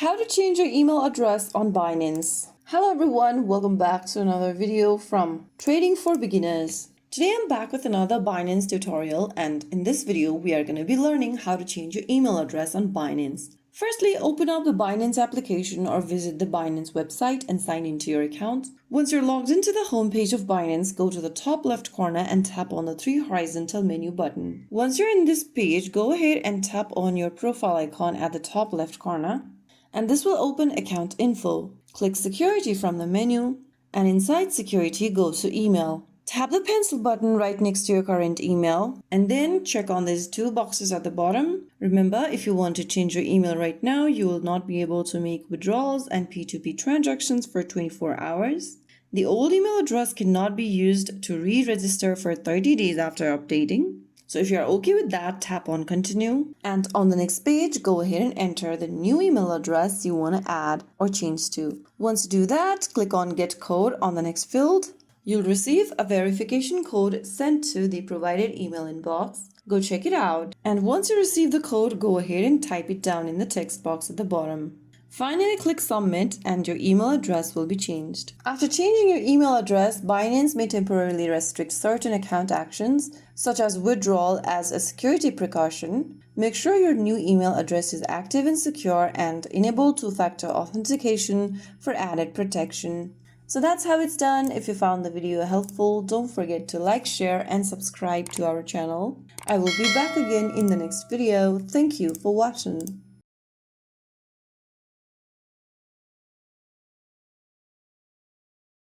How to change your email address on Binance. Hello everyone, welcome back to another video from Trading for Beginners. Today I'm back with another Binance tutorial, and in this video we are going to be learning how to change your email address on Binance. Firstly, open up the Binance application or visit the Binance website and sign into your account. Once you're logged into the homepage of Binance, go to the top left corner and tap on the three horizontal menu button. Once you're in this page, go ahead and tap on your profile icon at the top left corner, and this will open account info. Click security from the menu, and inside security go to email. Tap the pencil button right next to your current email and then check on these two boxes at the bottom. Remember, if you want to change your email right now, you will not be able to make withdrawals and P2P transactions for 24 hours. The old email address cannot be used to re-register for 30 days after updating. So if you're okay with that, tap on continue. And on the next page, go ahead and enter the new email address you want to add or change to. Once you do that, click on get code on the next field. You'll receive a verification code sent to the provided email inbox. Go check it out. And once you receive the code, go ahead and type it down in the text box at the bottom. Finally, click submit and your email address will be changed. After changing your email address, Binance may temporarily restrict certain account actions, such as withdrawal as a security precaution. Make sure your new email address is active and secure, and enable two-factor authentication for added protection. So that's how it's done. If you found the video helpful, don't forget to like, share, and subscribe to our channel. I will be back again in the next video. Thank you for watching.